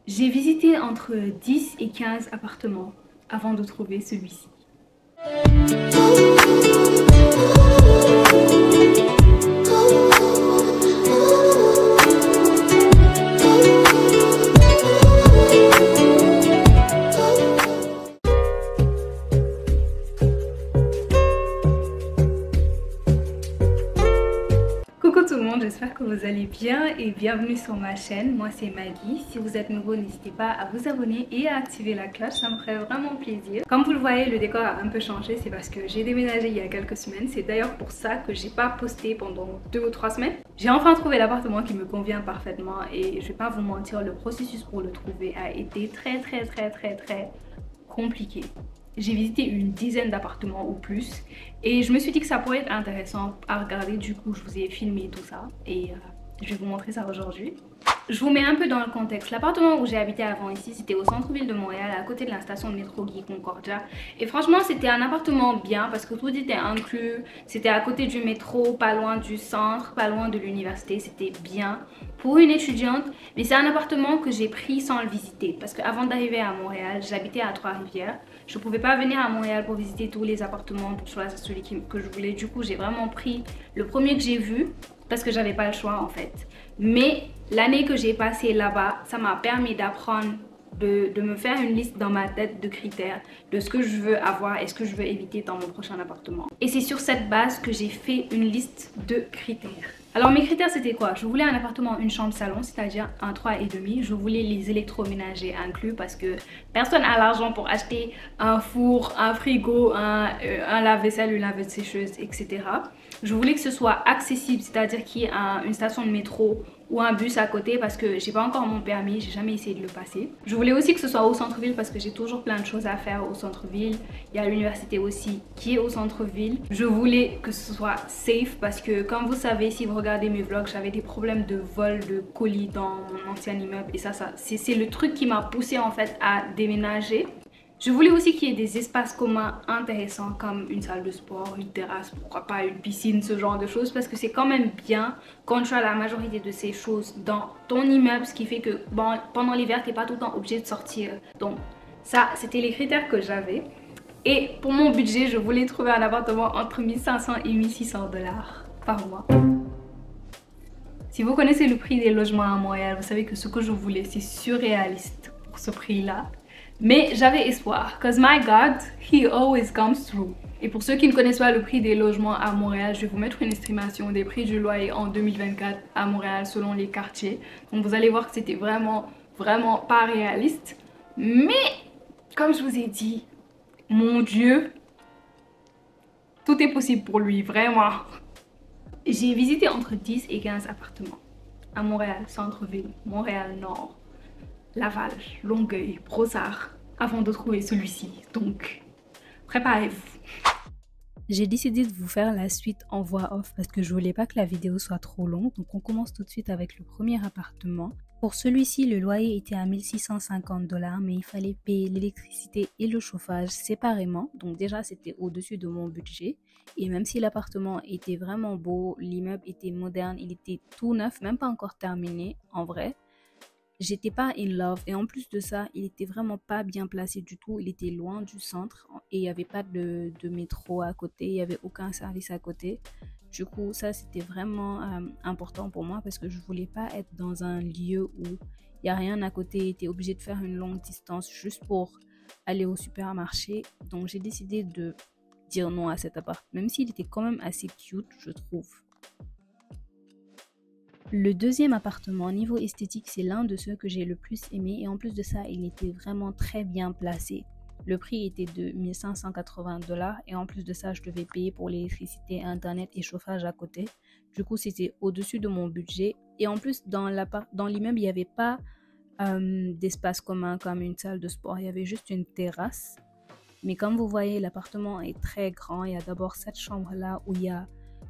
J'ai visité entre 10 et 15 appartements avant de trouver celui-ci. Coucou tout le monde, j'espère que vous allez bien et bienvenue sur ma chaîne. Moi c'est Maggie. Si vous êtes nouveau, n'hésitez pas à vous abonner et à activer la cloche, ça me ferait vraiment plaisir. Comme vous le voyez, le décor a un peu changé, c'est parce que j'ai déménagé il y a quelques semaines. C'est d'ailleurs pour ça que j'ai pas posté pendant 2 ou 3 semaines. J'ai enfin trouvé l'appartement qui me convient parfaitement et je vais pas vous mentir, le processus pour le trouver a été très compliqué. J'ai visité une dizaine d'appartements ou plus et je me suis dit que ça pourrait être intéressant à regarder. Du coup, je vous ai filmé tout ça et je vais vous montrer ça aujourd'hui. Je vous mets un peu dans le contexte. L'appartement où j'ai habité avant ici, c'était au centre-ville de Montréal, à côté de la station de métro Guy Concordia. Et franchement, c'était un appartement bien parce que tout était inclus. C'était à côté du métro, pas loin du centre, pas loin de l'université. C'était bien pour une étudiante. Mais c'est un appartement que j'ai pris sans le visiter. Parce qu'avant d'arriver à Montréal, j'habitais à Trois-Rivières. Je ne pouvais pas venir à Montréal pour visiter tous les appartements pour choisir celui que je voulais. Du coup, j'ai vraiment pris le premier que j'ai vu parce que j'avais pas le choix en fait. Mais l'année que j'ai passée là-bas, ça m'a permis d'apprendre, de me faire une liste dans ma tête de critères de ce que je veux avoir et ce que je veux éviter dans mon prochain appartement. Et c'est sur cette base que j'ai fait une liste de critères. Alors mes critères c'était quoi? Je voulais un appartement, une chambre salon, c'est-à-dire un 3,5. Je voulais les électroménagers inclus parce que personne n'a l'argent pour acheter un four, un frigo, un lave-vaisselle, une lave-sécheuse, etc. Je voulais que ce soit accessible, c'est-à-dire qu'il y ait une station de métro ou un bus à côté parce que j'ai pas encore mon permis, j'ai jamais essayé de le passer. Je voulais aussi que ce soit au centre-ville parce que j'ai toujours plein de choses à faire au centre-ville. Il y a l'université aussi qui est au centre-ville. Je voulais que ce soit safe parce que comme vous savez, si vous regardez mes vlogs, j'avais des problèmes de vol de colis dans mon ancien immeuble et ça c'est le truc qui m'a poussé en fait à déménager. Je voulais aussi qu'il y ait des espaces communs intéressants comme une salle de sport, une terrasse, pourquoi pas une piscine, ce genre de choses parce que c'est quand même bien quand tu as la majorité de ces choses dans ton immeuble, ce qui fait que bon, pendant l'hiver, tu n'es pas tout le temps obligé de sortir. Donc ça, c'était les critères que j'avais. Et pour mon budget, je voulais trouver un appartement entre 1500 et 1600 dollars par mois. Si vous connaissez le prix des logements à Montréal, vous savez que ce que je voulais, c'est surréaliste pour ce prix-là. Mais j'avais espoir, cause my God, he always comes through. Et pour ceux qui ne connaissent pas le prix des logements à Montréal, je vais vous mettre une estimation des prix du loyer en 2024 à Montréal selon les quartiers. Donc vous allez voir que c'était vraiment pas réaliste. Mais comme je vous ai dit, mon Dieu, tout est possible pour lui, vraiment. J'ai visité entre 10 et 15 appartements à Montréal, centre-ville, Montréal-Nord, Laval, Longueuil, Brossard, avant de trouver celui-ci. Donc, préparez-vous. J'ai décidé de vous faire la suite en voix off parce que je voulais pas que la vidéo soit trop longue. Donc, on commence tout de suite avec le premier appartement. Pour celui-ci, le loyer était à 1650 $, mais il fallait payer l'électricité et le chauffage séparément. Donc déjà, c'était au-dessus de mon budget. Et même si l'appartement était vraiment beau, l'immeuble était moderne, il était tout neuf, même pas encore terminé en vrai. J'étais pas in love et en plus de ça, il était vraiment pas bien placé du tout. Il était loin du centre et il n'y avait pas de métro à côté, il n'y avait aucun service à côté. Du coup, ça c'était vraiment important pour moi parce que je voulais pas être dans un lieu où il n'y a rien à côté et était obligé de faire une longue distance juste pour aller au supermarché. Donc j'ai décidé de dire non à cet appart, même s'il était quand même assez cute, je trouve. Le deuxième appartement, niveau esthétique, c'est l'un de ceux que j'ai le plus aimé et en plus de ça, il était vraiment très bien placé. Le prix était de 1580 $ et en plus de ça, je devais payer pour l'électricité, internet et chauffage à côté. Du coup, c'était au-dessus de mon budget et en plus, dans l'immeuble, il n'y avait pas d'espace commun comme une salle de sport, il y avait juste une terrasse. Mais comme vous voyez, l'appartement est très grand. Il y a d'abord cette chambre-là où il y a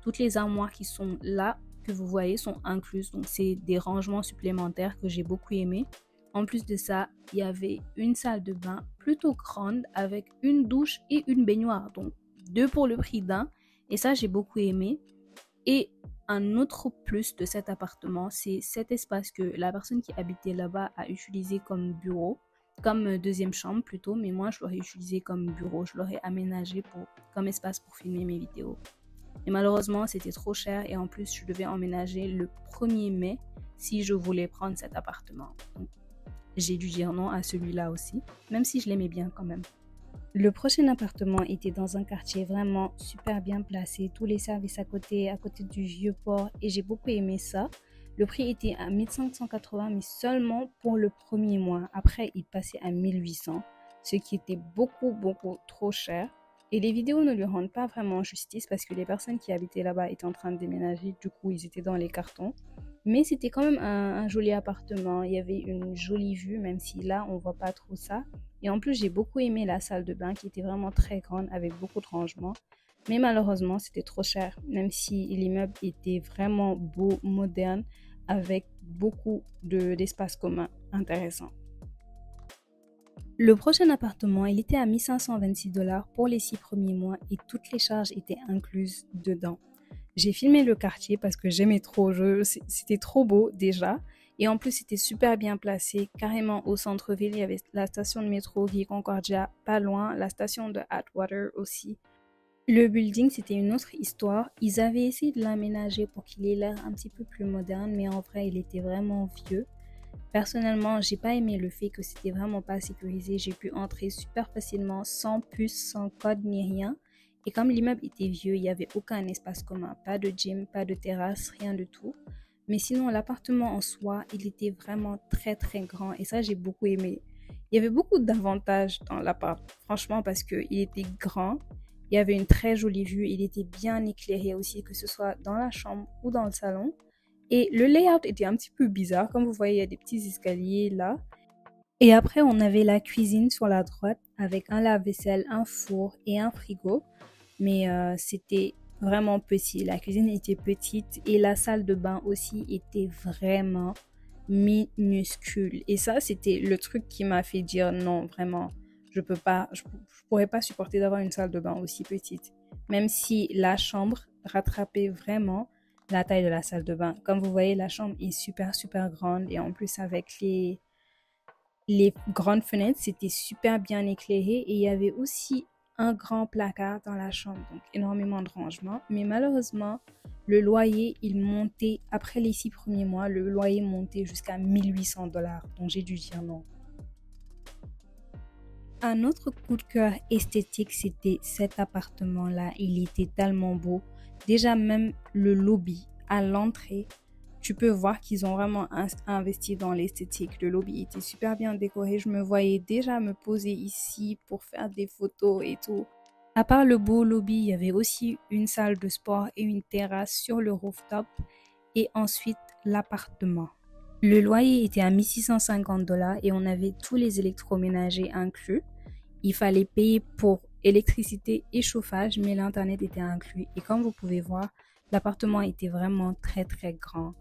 toutes les armoires qui sont là, que vous voyez, sont incluses. Donc, c'est des rangements supplémentaires que j'ai beaucoup aimé. En plus de ça, il y avait une salle de bain plutôt grande avec une douche et une baignoire. Donc, 2 pour le prix d'un. Et ça, j'ai beaucoup aimé. Et Un autre plus de cet appartement, c'est cet espace que la personne qui habitait là-bas a utilisé comme bureau, comme deuxième chambre plutôt, mais moi je l'aurais utilisé comme bureau, je l'aurais aménagé comme espace pour filmer mes vidéos. Et malheureusement, c'était trop cher et en plus, je devais emménager le 1er mai si je voulais prendre cet appartement. Donc, j'ai dû dire non à celui-là aussi, même si je l'aimais bien quand même. Le prochain appartement était dans un quartier vraiment super bien placé, tous les services à côté du vieux port et j'ai beaucoup aimé ça. Le prix était à 1580 mais seulement pour le premier mois. Après, il passait à 1800, ce qui était beaucoup trop cher. Et les vidéos ne lui rendent pas vraiment justice parce que les personnes qui habitaient là-bas étaient en train de déménager, du coup ils étaient dans les cartons. Mais c'était quand même un joli appartement, il y avait une jolie vue même si là on voit pas trop ça. Et en plus, j'ai beaucoup aimé la salle de bain qui était vraiment très grande avec beaucoup de rangements. Mais malheureusement, c'était trop cher, même si l'immeuble était vraiment beau, moderne, avec beaucoup d'espace commun intéressant. Le prochain appartement, il était à 1526$ pour les 6 premiers mois et toutes les charges étaient incluses dedans. J'ai filmé le quartier parce que j'aimais trop, c'était trop beau déjà. Et en plus, c'était super bien placé, carrément au centre-ville. Il y avait la station de métro Guy Concordia, pas loin, la station de Atwater aussi. Le building, c'était une autre histoire. Ils avaient essayé de l'aménager pour qu'il ait l'air un petit peu plus moderne, mais en vrai, il était vraiment vieux. Personnellement, j'ai pas aimé le fait que c'était vraiment pas sécurisé. J'ai pu entrer super facilement, sans puce, sans code ni rien. Et comme l'immeuble était vieux, il n'y avait aucun espace commun, pas de gym, pas de terrasse, rien du tout. Mais sinon, l'appartement en soi, il était vraiment très grand et ça, j'ai beaucoup aimé. Il y avait beaucoup d'avantages dans l'appart, franchement, parce qu'il était grand, il y avait une très jolie vue, il était bien éclairé aussi, que ce soit dans la chambre ou dans le salon. Et le layout était un petit peu bizarre, comme vous voyez, il y a des petits escaliers là. Et après, on avait la cuisine sur la droite avec un lave-vaisselle, un four et un frigo. Mais c'était vraiment petit. La cuisine était petite et la salle de bain aussi était vraiment minuscule. Et ça, c'était le truc qui m'a fait dire non, vraiment, je pourrais pas supporter d'avoir une salle de bain aussi petite. Même si la chambre rattrapait vraiment la taille de la salle de bain. Comme vous voyez, la chambre est super grande et en plus avec les grandes fenêtres, c'était super bien éclairé et il y avait aussi un grand placard dans la chambre, donc énormément de rangements. Mais malheureusement, le loyer, il montait, après les 6 premiers mois, le loyer montait jusqu'à 1800$. Donc j'ai dû dire non. Un autre coup de cœur esthétique, c'était cet appartement-là. Il était tellement beau. Déjà même le lobby à l'entrée, tu peux voir qu'ils ont vraiment investi dans l'esthétique. Le lobby était super bien décoré. Je me voyais déjà me poser ici pour faire des photos et tout. À part le beau lobby, il y avait aussi une salle de sport et une terrasse sur le rooftop. Et ensuite, l'appartement. Le loyer était à 1650$ et on avait tous les électroménagers inclus. Il fallait payer pour électricité et chauffage, mais l'internet était inclus. Et comme vous pouvez voir, l'appartement était vraiment très grand.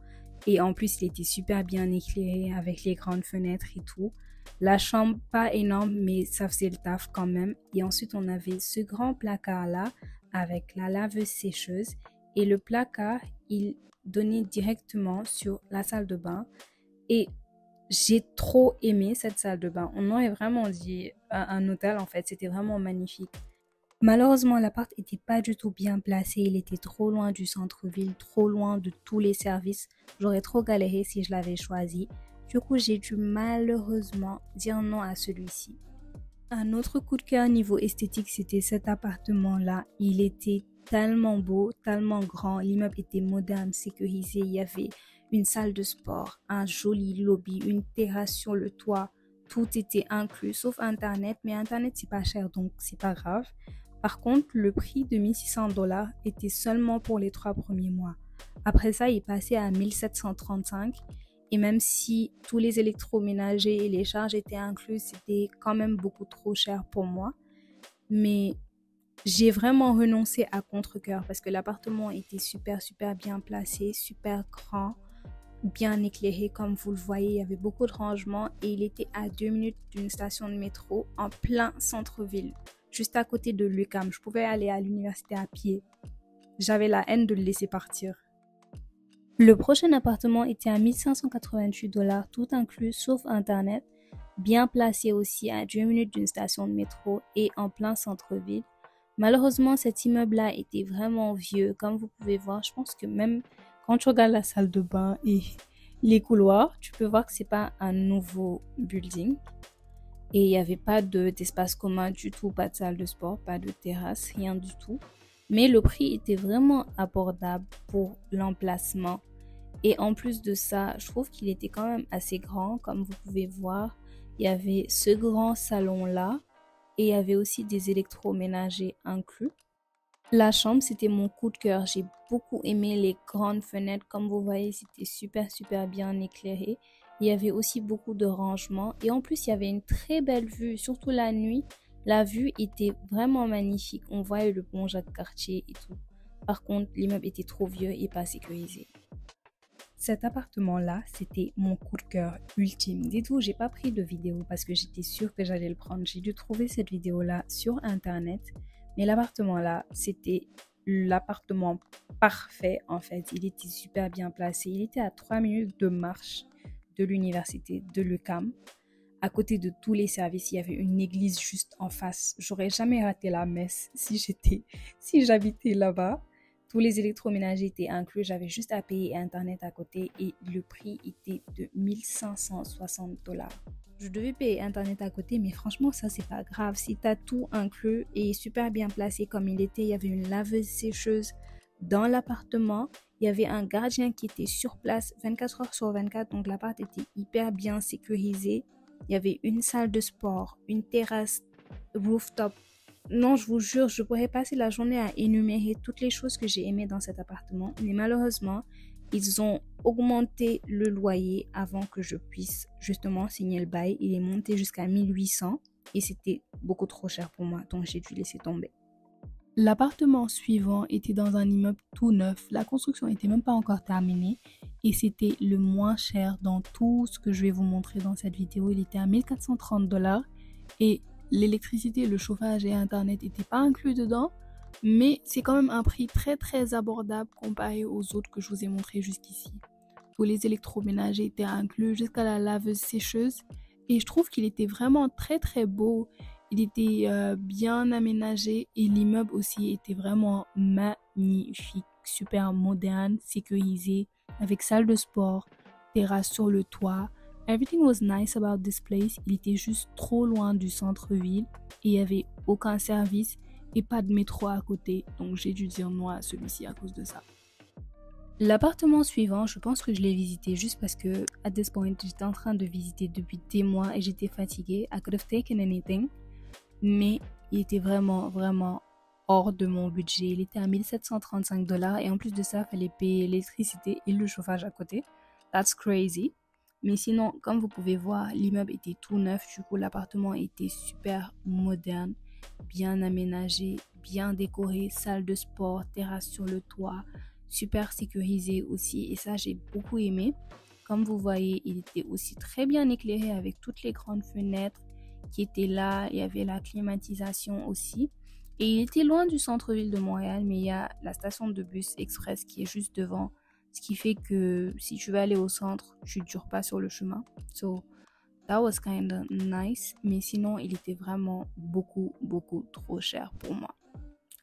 Et en plus, il était super bien éclairé avec les grandes fenêtres et tout. La chambre, pas énorme, mais ça faisait le taf quand même. Et ensuite, on avait ce grand placard-là avec la laveuse sécheuse. Et le placard, il donnait directement sur la salle de bain. Et j'ai trop aimé cette salle de bain. On aurait vraiment dit un hôtel en fait. C'était vraiment magnifique. Malheureusement, l'appart n'était pas du tout bien placé. Il était trop loin du centre-ville, trop loin de tous les services. J'aurais trop galéré si je l'avais choisi. Du coup, j'ai dû malheureusement dire non à celui-ci. Un autre coup de cœur niveau esthétique, c'était cet appartement-là. Il était tellement beau, tellement grand. L'immeuble était moderne, sécurisé. Il y avait une salle de sport, un joli lobby, une terrasse sur le toit. Tout était inclus, sauf Internet. Mais Internet, c'est pas cher, donc c'est pas grave. Par contre, le prix de 1600$ était seulement pour les 3 premiers mois. Après ça, il passait à 1735. Et même si tous les électroménagers et les charges étaient inclus, c'était quand même beaucoup trop cher pour moi. Mais j'ai vraiment renoncé à contre-cœur parce que l'appartement était super bien placé, super grand, bien éclairé comme vous le voyez. Il y avait beaucoup de rangements et il était à 2 minutes d'une station de métro en plein centre-ville, juste à côté de l'UQAM. Je pouvais aller à l'université à pied. J'avais la haine de le laisser partir. Le prochain appartement était à 1588 $, tout inclus sauf internet, bien placé aussi à 2 minutes d'une station de métro et en plein centre-ville. Malheureusement, cet immeuble-là était vraiment vieux. Comme vous pouvez voir, je pense que même quand tu regardes la salle de bain et les couloirs, tu peux voir que c'est pas un nouveau building. Et il n'y avait pas d'espace commun du tout, pas de salle de sport, pas de terrasse, rien du tout. Mais le prix était vraiment abordable pour l'emplacement. Et en plus de ça, je trouve qu'il était quand même assez grand. Comme vous pouvez voir, il y avait ce grand salon-là et il y avait aussi des électroménagers inclus. La chambre, c'était mon coup de cœur. J'ai beaucoup aimé les grandes fenêtres. Comme vous voyez, c'était super bien éclairé. Il y avait aussi beaucoup de rangements. Et en plus, il y avait une très belle vue, surtout la nuit. La vue était vraiment magnifique. On voyait le pont Jacques-Cartier et tout. Par contre, l'immeuble était trop vieux et pas sécurisé. Cet appartement-là, c'était mon coup de cœur ultime. Dites-vous, j'ai pas pris de vidéo parce que j'étais sûre que j'allais le prendre. J'ai dû trouver cette vidéo-là sur internet. Mais l'appartement-là, c'était l'appartement parfait en fait. Il était super bien placé. Il était à 3 minutes de marche de l'université de l'UQAM. À côté de tous les services, il y avait une église juste en face. J'aurais jamais raté la messe si j'habitais là-bas. Tous les électroménagers étaient inclus. J'avais juste à payer internet à côté et le prix était de 1560 $. Je devais payer internet à côté, mais franchement, ça, c'est pas grave. Si tu as tout inclus et super bien placé comme il était, il y avait une laveuse sécheuse dans l'appartement. Il y avait un gardien qui était sur place 24 heures sur 24, donc l'appart était hyper bien sécurisé. Il y avait une salle de sport, une terrasse rooftop. Non, je vous jure, je pourrais passer la journée à énumérer toutes les choses que j'ai aimées dans cet appartement. Mais malheureusement, ils ont augmenté le loyer avant que je puisse justement signer le bail. Il est monté jusqu'à 1800 et c'était beaucoup trop cher pour moi, donc j'ai dû laisser tomber. L'appartement suivant était dans un immeuble tout neuf. La construction n'était même pas encore terminée et c'était le moins cher dans tout ce que je vais vous montrer dans cette vidéo. Il était à 1430 $ et l'électricité, le chauffage et internet n'étaient pas inclus dedans, mais c'est quand même un prix très abordable comparé aux autres que je vous ai montrés jusqu'ici. Tous les électroménagers étaient inclus jusqu'à la laveuse sécheuse et je trouve qu'il était vraiment très beau. Il était bien aménagé et l'immeuble aussi était vraiment magnifique, super moderne, sécurisé, avec salle de sport, terrasse sur le toit. Everything was nice about this place. Il était juste trop loin du centre-ville et il n'y avait aucun service et pas de métro à côté. Donc j'ai dû dire non à celui-ci à cause de ça. L'appartement suivant, je pense que je l'ai visité juste parce que at this point, j'étais en train de visiter depuis des mois et j'étais fatiguée. I could have taken anything. Mais il était vraiment hors de mon budget. Il était à 1735 $ et en plus de ça, il fallait payer l'électricité et le chauffage à côté. That's crazy. Mais sinon, comme vous pouvez voir, l'immeuble était tout neuf. Du coup, l'appartement était super moderne, bien aménagé, bien décoré, salle de sport, terrasse sur le toit, super sécurisé aussi. Et ça, j'ai beaucoup aimé. Comme vous voyez, il était aussi très bien éclairé avec toutes les grandes fenêtres qui étaient là. Il y avait la climatisation aussi. Et il était loin du centre-ville de Montréal, mais il y a la station de bus express qui est juste devant. Ce qui fait que si tu veux aller au centre, tu ne dures pas sur le chemin. So, that was kind of nice. Mais sinon, il était vraiment beaucoup trop cher pour moi.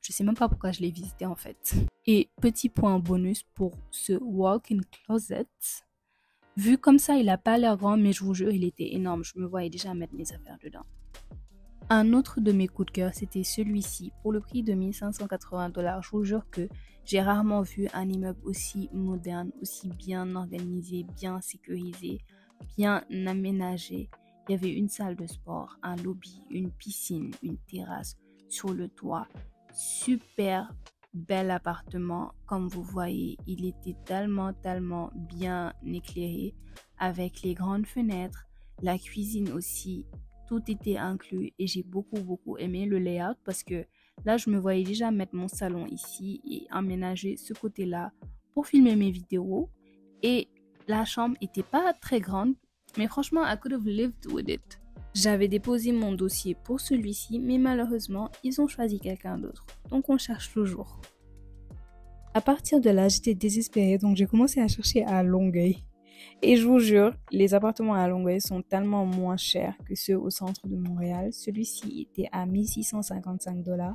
Je sais même pas pourquoi je l'ai visité en fait. Et petit point bonus pour ce walk-in closet. Vu comme ça, il n'a pas l'air grand, mais je vous jure, il était énorme. Je me voyais déjà mettre mes affaires dedans. Un autre de mes coups de cœur, c'était celui-ci. Pour le prix de 1580 $, je vous jure que j'ai rarement vu un immeuble aussi moderne, aussi bien organisé, bien sécurisé, bien aménagé. Il y avait une salle de sport, un lobby, une piscine, une terrasse sur le toit. Super bel appartement. Comme vous voyez, il était tellement bien éclairé avec les grandes fenêtres, la cuisine aussi. Tout était inclus et j'ai beaucoup aimé le layout parce que là, je me voyais déjà mettre mon salon ici et aménager ce côté-là pour filmer mes vidéos. Et la chambre était pas très grande, mais franchement, I could have lived with it. J'avais déposé mon dossier pour celui-ci, mais malheureusement, ils ont choisi quelqu'un d'autre. Donc, on cherche toujours. À partir de là, j'étais désespérée, donc j'ai commencé à chercher à Longueuil. Et je vous jure, les appartements à Longueuil sont tellement moins chers que ceux au centre de Montréal. Celui-ci était à 1655 $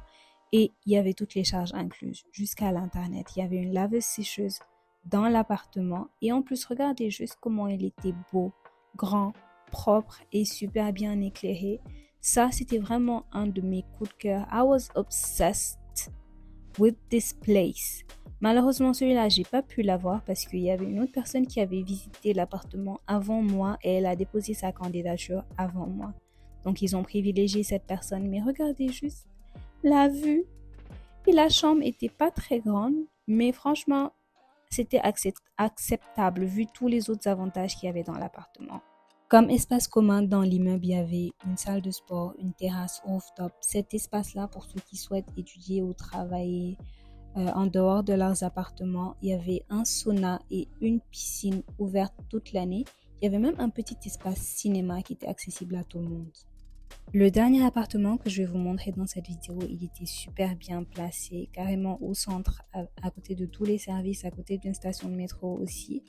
et il y avait toutes les charges incluses, jusqu'à l'Internet. Il y avait une laveuse sécheuse dans l'appartement et en plus, regardez juste comment il était beau, grand, propre et super bien éclairé. Ça, c'était vraiment un de mes coups de cœur. I was obsessed with this place. Malheureusement, celui-là, j'ai pas pu l'avoir parce qu'il y avait une autre personne qui avait visité l'appartement avant moi et elle a déposé sa candidature avant moi. Donc, ils ont privilégié cette personne. Mais regardez juste la vue. Et la chambre était pas très grande, mais franchement, c'était acceptable vu tous les autres avantages qu'il y avait dans l'appartement. Comme espace commun dans l'immeuble, il y avait une salle de sport, une terrasse rooftop. Cet espace-là, pour ceux qui souhaitent étudier ou travailler en dehors de leurs appartements, il y avait un sauna et une piscine ouverte toute l'année. Il y avait même un petit espace cinéma qui était accessible à tout le monde. Le dernier appartement que je vais vous montrer dans cette vidéo, il était super bien placé, carrément au centre, à côté de tous les services, à côté d'une station de métro aussi.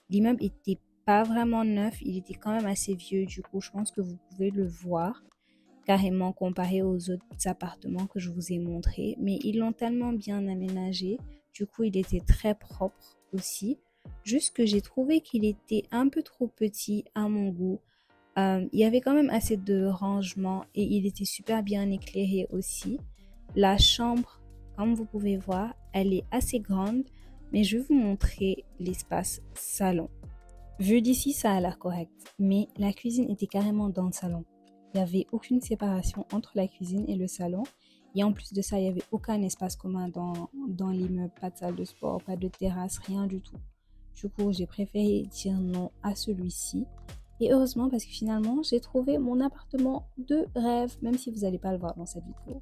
L'immeuble était pas vraiment neuf, il était quand même assez vieux, du coup je pense que vous pouvez le voir carrément comparé aux autres appartements que je vous ai montrés, mais ils l'ont tellement bien aménagé, du coup il était très propre aussi, juste que j'ai trouvé qu'il était un peu trop petit à mon goût. Il y avait quand même assez de rangement et il était super bien éclairé aussi. La chambre, comme vous pouvez voir, elle est assez grande, mais je vais vous montrer l'espace salon. Vu d'ici, ça a l'air correct, mais la cuisine était carrément dans le salon. Il n'y avait aucune séparation entre la cuisine et le salon. Et en plus de ça, il n'y avait aucun espace commun dans l'immeuble, pas de salle de sport, pas de terrasse, rien du tout. Du coup, j'ai préféré dire non à celui-ci. Et heureusement parce que finalement, j'ai trouvé mon appartement de rêve, même si vous n'allez pas le voir dans cette vidéo.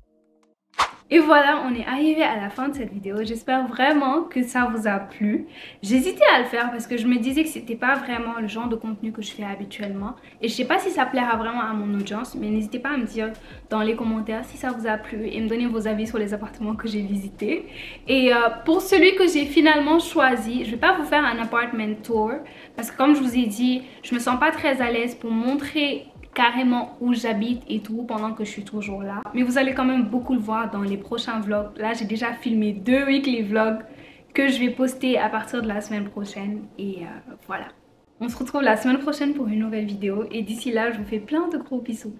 Et voilà, on est arrivé à la fin de cette vidéo. J'espère vraiment que ça vous a plu. J'hésitais à le faire parce que je me disais que c'était pas vraiment le genre de contenu que je fais habituellement. Et je sais pas si ça plaira vraiment à mon audience, mais n'hésitez pas à me dire dans les commentaires si ça vous a plu et me donner vos avis sur les appartements que j'ai visités. Et pour celui que j'ai finalement choisi, je vais pas vous faire un apartment tour parce que comme je vous ai dit, je me sens pas très à l'aise pour montrer carrément où j'habite et tout pendant que je suis toujours là, mais vous allez quand même beaucoup le voir dans les prochains vlogs. Là j'ai déjà filmé 2 weekly vlogs que je vais poster à partir de la semaine prochaine et voilà, on se retrouve la semaine prochaine pour une nouvelle vidéo et d'ici là je vous fais plein de gros bisous.